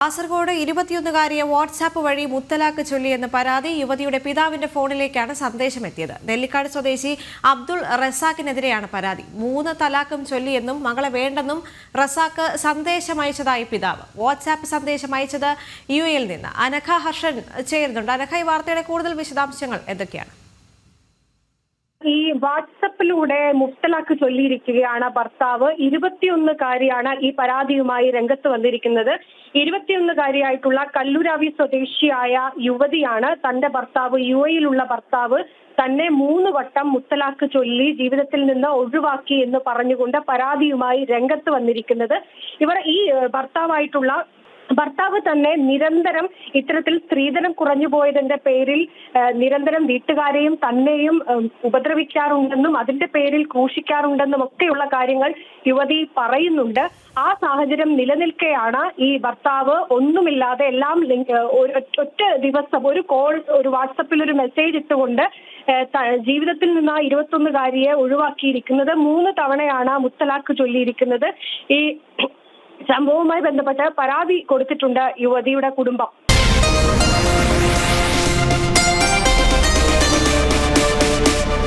Kasaragod 21-കാരിയെ WhatsApp വഴി മുത്തലാഖ് ചൊല്ലിയെന്ന പരാതി യുവതിയുടെ പിതാവിന്റെ ഫോണിലേക്കാണ് സന്ദേശമെത്തിയത്. നെല്ലിക്കാട് സ്വദേശി അബ്ദുൾ റസാഖിനെതിരെയാണ് പരാതി. 3 തലാഖും ചൊല്ലിയെന്നും മകളെ വേണ്ടെന്നും റസാഖ് സന്ദേശമയച്ചതായി പിതാവ്. വാട്സാപ്പ് സന്ദേശം അയച്ചത് യുഎയിൽ നിന്ന്. അനഘ ഹർഷൻ ചേരുന്നുണ്ട്. അനഘ, ഈ വാർത്തയുടെ കൂടുതൽ വിശദാംശങ്ങൾ എന്തൊക്കെയാണ്? ഈ വാട്സപ്പിലൂടെ മുത്തലാഖ് ചൊല്ലിയിരിക്കുകയാണ് ഭർത്താവ്. 21-കാരിയാണ് ഈ പരാതിയുമായി രംഗത്ത് വന്നിരിക്കുന്നത്. 21-കാരിയായിട്ടുള്ള കല്ലുരാവി സ്വദേശിയായ യുവതിയാണ് തന്റെ ഭർത്താവ്, യുഎയിലുള്ള ഭർത്താവ് തന്നെ 3 വട്ടം മുത്തലാഖ് ചൊല്ലി ജീവിതത്തിൽ നിന്ന് ഒഴിവാക്കി എന്ന് പറഞ്ഞുകൊണ്ട് പരാതിയുമായി രംഗത്ത് വന്നിരിക്കുന്നത്. ഇവർ ഈ ഭർത്താവ് തന്നെ നിരന്തരം ഇത്തരത്തിൽ സ്ത്രീധനം കുറഞ്ഞു പോയതിന്റെ പേരിൽ നിരന്തരം വീട്ടുകാരെയും തന്നെയും ഉപദ്രവിക്കാറുണ്ടെന്നും അതിന്റെ പേരിൽ ക്രൂശിക്കാറുണ്ടെന്നും ഒക്കെയുള്ള കാര്യങ്ങൾ യുവതി പറയുന്നുണ്ട്. ആ സാഹചര്യം നിലനിൽക്കെയാണ് ഈ ഭർത്താവ് ഒന്നുമില്ലാതെ എല്ലാം ഒറ്റ ദിവസം ഒരു വാട്സപ്പിൽ ഒരു മെസ്സേജ് ഇട്ടുകൊണ്ട് ജീവിതത്തിൽ നിന്ന് ആ 21-കാരിയെ ഒഴിവാക്കിയിരിക്കുന്നത്. 3 തവണയാണ് മുത്തലാഖ് ചൊല്ലിയിരിക്കുന്നത്. ഈ സംഭവവുമായി ബന്ധപ്പെട്ട് പരാതി കൊടുത്തിട്ടുണ്ട് യുവതിയുടെ കുടുംബം.